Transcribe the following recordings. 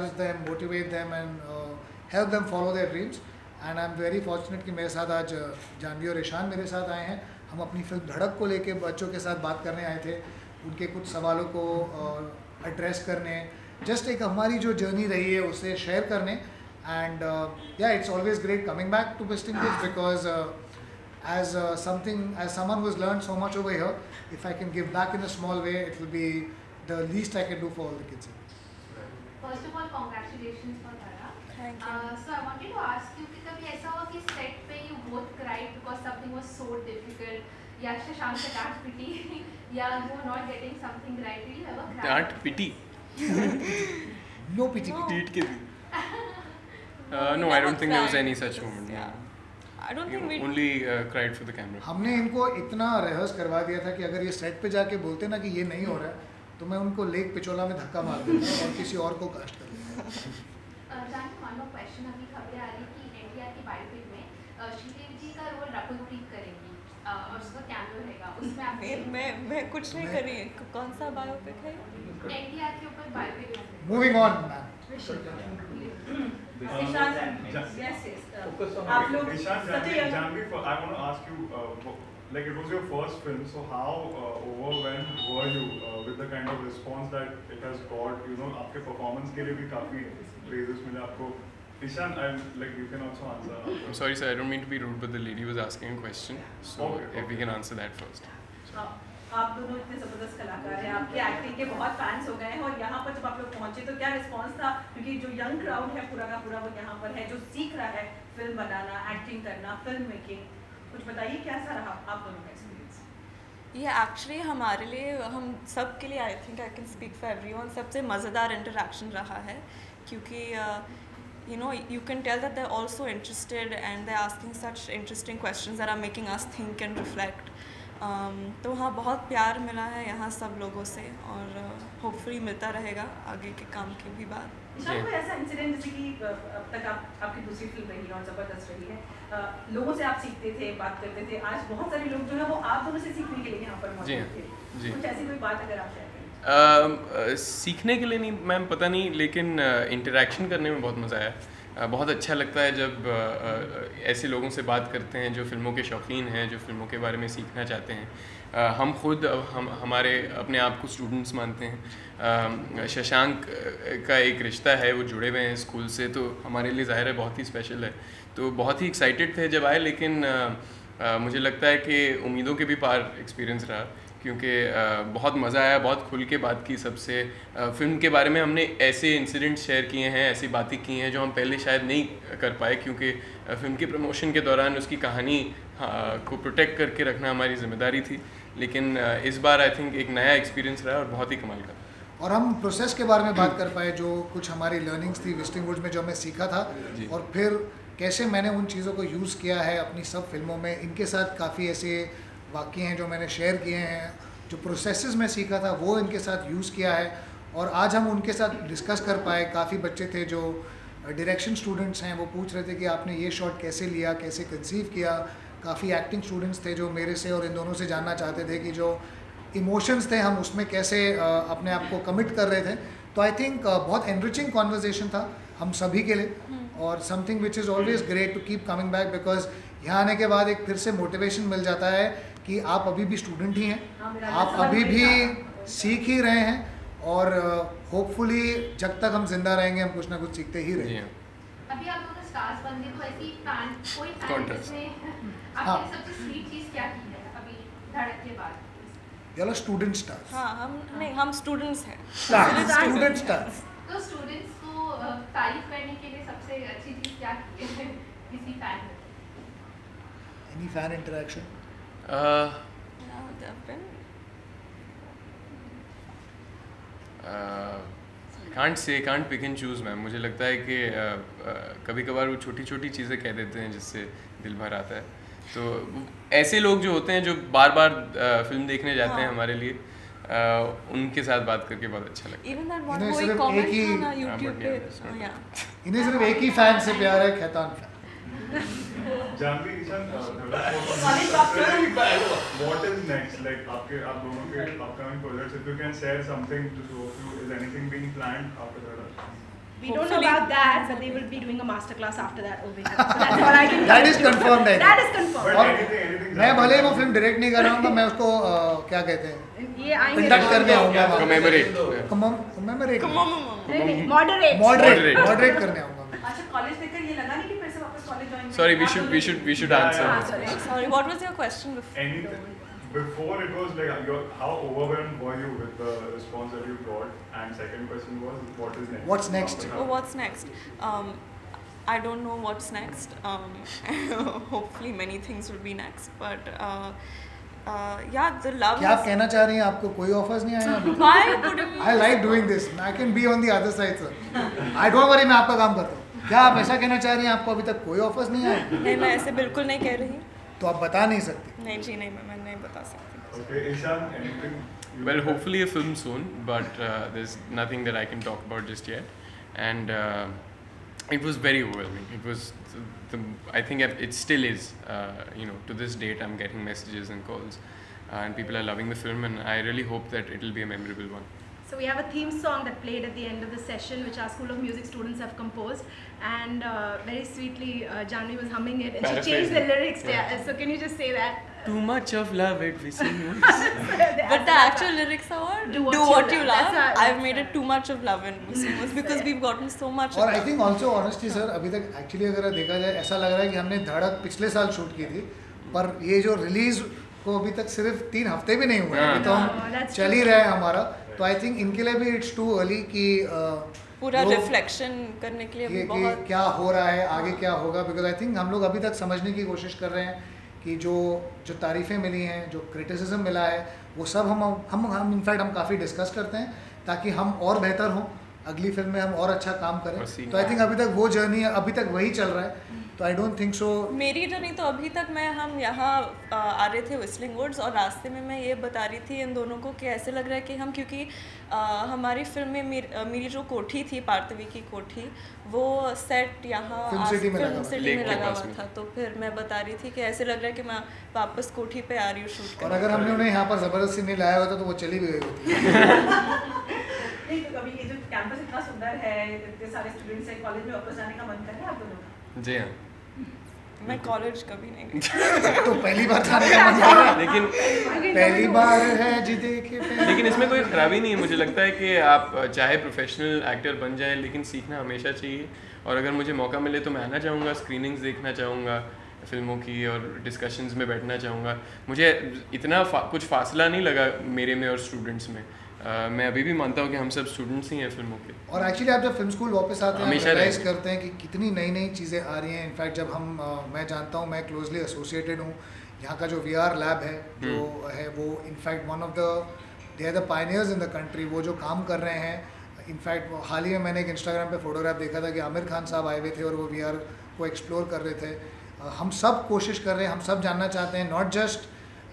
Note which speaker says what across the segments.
Speaker 1: encourage them, motivate them and help them follow their dreams. And I'm very fortunate कि मेरे साथ आज जानवी और ईशान मेरे साथ आए हैं. हम अपनी फिल्म धड़क को लेके बच्चों के साथ बात करने आए थे, उनके कुछ सवालों को एड्रेस करने, जस्ट एक हमारी जो जर्नी रही है उसे शेयर करने. And yeah, it's always great coming back to Western Kids because as someone who's learned so much over here, if I can give back in a small way, it will be the least I can do for all the kids.
Speaker 2: First of all, congratulations for Dhara.
Speaker 3: Thank you.
Speaker 2: So I wanted to ask you कि कभी ऐसा हुआ कि set पे you both cried because something was so difficult, या शशांक से डांट पिटी, या you were not getting something right? Did you ever cry?
Speaker 4: डांट पिटी?
Speaker 1: No pity.
Speaker 4: पीट के दी. No, I don't think there was any such moment.
Speaker 3: Yeah. I don't think we
Speaker 4: only cried for the camera.
Speaker 1: हमने इनको इतना rehearse करवा दिया था कि अगर ये सेट पे जाके बोलते ना कि ये नहीं हो रहा है, तो मैं उनको लेक पिचोला में धक्का मार देता और किसी और को कास्ट कर देता.
Speaker 2: Janvi, one more question. अभी खबरें आ रही कि एनटीआर की बायोपिक में श्रीदेवी जी का रोल रकुलप्रीत करेंगी और उसका कैमियो रहेगा. उसमें आप
Speaker 3: मैं कुछ नहीं कर रही. कौन सा बायोपिक है?
Speaker 2: एनटीआर के ऊपर biopic.
Speaker 1: Moving on ma'am.
Speaker 5: Ishan, yes. आप लोग
Speaker 6: Janvi, I want to ask you, like it was your first film, so how overwhelmed were you with the kind of response that it has got? You know, आपके performance के लिए भी काफी praises मिले आपको. Ishan, like you can also answer.
Speaker 4: I'm sorry, sir. I don't mean to be rude, but the lady was asking a question, so if we can answer that first.
Speaker 5: आप दोनों इतने ज़बरदस्त कलाकार हैं, आपकी एक्टिंग के बहुत फैंस हो गए हैं और यहाँ पर जब आप लोग पहुँचे तो क्या रिस्पांस था? क्योंकि जो यंग क्राउड है पूरा का पूरा वो यहाँ पर है, जो सीख रहा है फिल्म बनाना, एक्टिंग करना, फिल्म मेकिंग. कुछ बताइए कैसा रहा आप दोनों का एक्सपीरियंस?
Speaker 3: ये एक्चुअली हमारे लिए, हम सब के लिए, I think I can speak for everyone, सबसे मज़ेदार इंटरेक्शन रहा है. क्योंकि you know, you can tell that they're also interested and they're asking such interesting questions that are making us think and reflect. तो हाँ, बहुत प्यार मिला है यहाँ सब लोगों से और होपफुली मिलता रहेगा आगे के काम की भी बात.
Speaker 5: ईशान, कोई ऐसा इंसिडेंट जैसे कि अब तक आपकी दूसरी फिल्म रही है और ज़बरदस्त रही है, लोगों से आप सीखते थे, बात करते थे, आज बहुत सारे लोग जो है वो आप दोनों से सीखने के लिए यहाँ पर मौजूद थे. कुछ ऐसी कोई बात अगर आप शेयर करें?
Speaker 4: सीखने के लिए नहीं मैम, पता नहीं, लेकिन इंटरेक्शन करने में बहुत मज़ा आया. बहुत अच्छा लगता है जब ऐसे लोगों से बात करते हैं जो फ़िल्मों के शौकीन हैं, जो फ़िल्मों के बारे में सीखना चाहते हैं. हम खुद हमारे अपने आप को स्टूडेंट्स मानते हैं. शशांक का एक रिश्ता है, वो जुड़े हुए हैं स्कूल से, तो हमारे लिए ज़ाहिर है बहुत ही स्पेशल है. तो बहुत ही एक्साइटेड थे जब आए, लेकिन मुझे लगता है कि उम्मीदों के भी पार एक्सपीरियंस रहा, क्योंकि बहुत मज़ा आया, बहुत खुल के बात की सबसे. फ़िल्म के बारे में हमने ऐसे इंसिडेंट्स शेयर किए हैं, ऐसी बातें की हैं जो हम पहले शायद नहीं कर पाए, क्योंकि फ़िल्म के प्रमोशन के दौरान उसकी कहानी को प्रोटेक्ट करके रखना हमारी ज़िम्मेदारी थी. लेकिन इस बार आई थिंक एक नया एक्सपीरियंस रहा और बहुत ही कमाल का.
Speaker 1: और हम प्रोसेस के बारे में बात कर पाए, जो कुछ हमारी लर्निंग्स थी वेस्टिंग वुड्स में, जो हमें सीखा था, और फिर कैसे मैंने उन चीज़ों को यूज़ किया है अपनी सब फिल्मों में. इनके साथ काफ़ी ऐसे वाक़े हैं जो मैंने शेयर किए हैं, जो प्रोसेसेस में सीखा था वो इनके साथ यूज़ किया है, और आज हम उनके साथ डिस्कस कर पाए. काफ़ी बच्चे थे जो डायरेक्शन स्टूडेंट्स हैं, वो पूछ रहे थे कि आपने ये शॉट कैसे लिया, कैसे कंसीव किया. काफ़ी एक्टिंग स्टूडेंट्स थे जो मेरे से और इन दोनों से जानना चाहते थे कि जो इमोशंस थे हम उसमें कैसे अपने आप को कमिट कर रहे थे. तो आई थिंक बहुत एनरिचिंग कॉन्वर्जेसन था हम सभी के लिए, और something which is always great to keep coming back, because यहाँ आने के बाद एक फिर से मोटिवेशन मिल जाता है कि आप अभी भी स्टूडेंट ही हैं, आप अभी भी सीख ही रहे हैं, और होपफुली जब तक हम जिंदा रहेंगे हम कुछ ना कुछ सीखते ही रहेंगे.
Speaker 2: अभी आप दोनों स्टार्स बन गए, तो ऐसी कोई फैन जिसने आपकी सबसे स्वीट चीज़ क्या की है अभी धड़क के बाद?
Speaker 1: चलो स्टूडेंट स्टार्स.
Speaker 3: हाँ, हम स्टूडेंट्स हैं.
Speaker 1: Student stars.
Speaker 2: तो स्टूडेंट्स को तारीफ करने के लिए सबसे अच्छी चीज़ क्या की है किसी फैन ने?
Speaker 1: Any fan interaction?
Speaker 4: can't pick and choose ma'am. मुझे लगता है कि कभी कभार वो छोटी छोटी चीज़ें कह देते हैं जिससे दिल भर आता है. तो ऐसे लोग जो होते हैं जो बार बार फिल्म देखने जाते हैं हमारे लिए, उनके साथ बात करके बहुत अच्छा लगता है.
Speaker 1: इन्हें सिर्फ एक ही फैन से प्यार है, Khaitan fan.
Speaker 6: Janvi, Ishan, what is next? Like आप दोनों के upcoming projects, if you can share something to show you, is anything being planned after that?
Speaker 5: We don't know about that, but they will be doing a masterclass after that over here. So that's all I can tell
Speaker 1: That is
Speaker 5: you.
Speaker 1: confirmed, I think.
Speaker 5: That is confirmed.
Speaker 6: But anything
Speaker 1: मैं भले ही वो film direct नहीं कर रहा हूँ, तो मैं उसको क्या कहते हैं,
Speaker 5: ये आएंगे
Speaker 1: कंडक्ट करने आऊँगा,
Speaker 4: Commemorate.
Speaker 1: कमेमोरेट,
Speaker 5: नहीं, moderate.
Speaker 1: मॉडरेट करने आऊँगा मैं.
Speaker 5: अच्छा, कॉलेज देखकर ये लगा नहीं कि फिर से वापस college join
Speaker 4: Sorry, we should answer.
Speaker 3: Sorry, what was your question before?
Speaker 6: anything before it was like how overwhelmed were you with the response that you got, and second question was what is next?
Speaker 1: What's next?
Speaker 3: Oh, what's next? I don't know what's next. Hopefully many things will be next, but yeah, the love.
Speaker 1: क्या आप कहना चाह रही हैं, आपको कोई offers नहीं आया अभी?
Speaker 3: Why would it?
Speaker 1: I like doing this. I can be on the other side, sir. I don't worry, मैं आपका काम करता हूँ. क्या आप ऐसा कहना चाह रही हैं, आपको अभी तक कोई ऑफर्स नहीं आए?
Speaker 3: नहीं, मैं ऐसे बिल्कुल नहीं कह रही.
Speaker 1: तो आप बता नहीं सकती.
Speaker 3: नहीं जी, नहीं, मैं नहीं बता सकती.
Speaker 6: Okay, Ishan, anything?
Speaker 4: Well, hopefully a film soon, but there's nothing that I can talk about just yet. And it was very overwhelming. It was, I think it still is. To this date, I'm getting messages and calls, and people are loving the film, and I really hope that it'll be a memorable one.
Speaker 5: So we have a theme song that played at the end of the session, which our School of Music students have composed, and very sweetly, Janvi was humming it, and she changed the lyrics. Yeah. So can you just say that?
Speaker 4: Too much of love it we see.
Speaker 3: But the actual lyrics are
Speaker 5: Do
Speaker 3: what you love.
Speaker 5: That's
Speaker 3: I've made it too much of love in Musimus because we've gotten so much.
Speaker 1: और
Speaker 3: of
Speaker 1: I
Speaker 3: love.
Speaker 1: Think also honestly sir, अभी तक actually अगर देखा जाए, ऐसा लग रहा है कि हमने धड़क पिछले साल शूट की थी, पर ये जो रिलीज को अभी तक सिर्फ 3 हफ्ते भी नहीं हुए, अभी तो हम
Speaker 5: that's
Speaker 1: चल ही रहे हैं हमारा. तो आई थिंक इनके लिए भी इट्स टू अर्ली कि
Speaker 3: पूरा
Speaker 1: लोग
Speaker 3: रिफ्लेक्शन करने के लिए
Speaker 1: कि
Speaker 3: भी बहुत.
Speaker 1: क्या हो रहा है, आगे क्या होगा, बिकॉज आई थिंक हम लोग अभी तक समझने की कोशिश कर रहे हैं कि जो तारीफ़ें मिली हैं, जो क्रिटिसिज्म मिला है, वो सब हम इनफैक्ट हम काफ़ी डिस्कस करते हैं ताकि हम और बेहतर हों, अगली फिल्म में हम और अच्छा काम करें. तो आई थिंक अभी तक वो जर्नी है, अभी तक वही चल रहा है. तो आई डोंट थिंक सो.
Speaker 3: मेरी जर्नी तो अभी तक हम यहाँ आ रहे थे व्हिस्लिंग वुड्स, और रास्ते में मैं ये बता रही थी इन दोनों को कि ऐसे लग रहा है कि हम, क्योंकि हमारी फिल्म में मेरी जो कोठी थी, पार्थवी की कोठी, वो सेट यहाँ
Speaker 1: फिल्म सिटी में
Speaker 3: लगा हुआ था. तो फिर मैं बता रही थी कि ऐसे लग रहा है कि मैं वापस कोठी पे आ रही हूँ शूट
Speaker 1: और अगर हमने उन्हें यहाँ पर ज़बरदस्ती नहीं लाया होता तो वो चली भी गई होती.
Speaker 5: नहीं, तो अभी ये जो कैंपस इतना सुंदर है, इतने सारे स्टूडेंट्स हैं, कॉलेज में वापस जाने का मन कर रहा है आप दोनों का?
Speaker 4: जी हाँ.
Speaker 3: मैं कॉलेज कभी नहीं गई.
Speaker 1: तो पहली बार जाने का मन कर रहा है.
Speaker 4: लेकिन
Speaker 1: पहली बार है जी देखे.
Speaker 4: लेकिन इसमें कोई खराबी नहीं है. मुझे लगता है कि आप चाहे प्रोफेशनल एक्टर बन जाएं, लेकिन सीखना हमेशा चाहिए. और अगर मुझे मौका मिले तो मैं आना चाहूँगा, स्क्रीनिंग्स देखना चाहूँगा फिल्मों की, और डिस्कशंस में बैठना चाहूँगा. मुझे इतना कुछ फासला नहीं लगा मेरे में और स्टूडेंट्स में. मैं अभी भी मानता हूँ कि हम सब स्टूडेंट्स ही हैं फिल्मों के.
Speaker 1: और एक्चुअली आप जब फिल्म स्कूल वापस आते हैं,
Speaker 4: हमेशा
Speaker 1: रियलाइज़ करते हैं कि कितनी नई नई चीज़ें आ रही हैं. इनफैक्ट जब मैं जानता हूँ, मैं क्लोजली एसोसिएटेड हूँ, यहाँ का जो VR लैब है जो है, वो in fact one of the they are the pioneers in the country. वो जो काम कर रहे हैं, इनफैक्ट हाल ही में मैंने एक इंस्टाग्राम पे फोटोग्राफ देखा था कि आमिर खान साहब आए हुए थे और वो VR को एक्सप्लोर कर रहे थे. हम सब कोशिश कर रहे हैं, हम सब जानना चाहते हैं, not just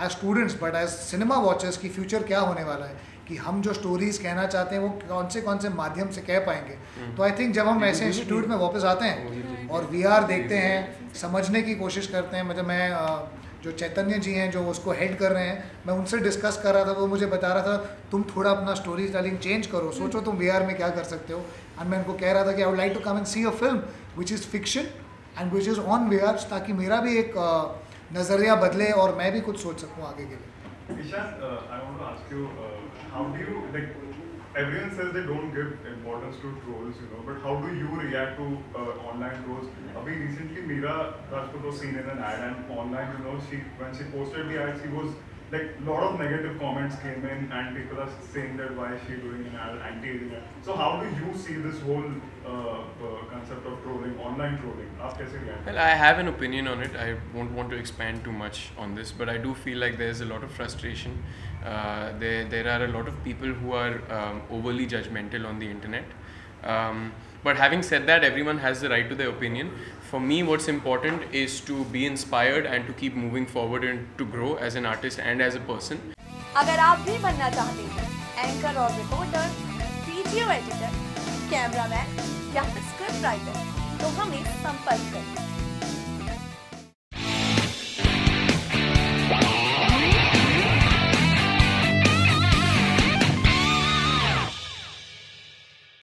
Speaker 1: as students but as cinema watchers, की फ्यूचर क्या होने वाला है, कि हम जो स्टोरीज़ कहना चाहते हैं वो कौन से माध्यम से कह पाएंगे. तो आई थिंक जब हम ऐसे इंस्टीट्यूट में वापस आते हैं और VR देखते हैं, समझने की कोशिश करते हैं, मतलब मैं जो चैतन्य जी हैं जो उसको हेड कर रहे हैं, मैं उनसे डिस्कस कर रहा था, वो मुझे बता रहा था तुम थोड़ा अपना स्टोरी टेलिंग चेंज करो, सोचो तुम VR में क्या कर सकते हो. एंड मैं उनको कह रहा था कि I would like to come and see a film which is fiction and which is on VR, ताकि मेरा भी एक नज़रिया बदले और मैं भी कुछ सोच सकूँ आगे के लिए.
Speaker 6: Ishan, I want to ask you, how do you, like, everyone says they don't give importance to trolls, but how do you react to online trolls? Abhi recently Meera Rajput was seen in an ad, and online, when she posted the ad, she was like, lot of negative comments came in, and people are saying that why is she doing an ad, anti-aging ad. So how do you see this whole concept of trolling, online trolling? Aap kaise react?
Speaker 4: Well, I have an opinion on it. I won't want to expand too much on this, but I do feel like there's a lot of frustration. There are a lot of people who are overly judgmental on the internet. But having said that, everyone has the right to their opinion. For me, what's important is to be inspired and to keep moving forward and to grow as an artist and as a person.
Speaker 7: अगर आप भी बनना चाहते हैं anchor और reporter, video editor, cameraman या फिर script writer, तो हमें संपर्क करें.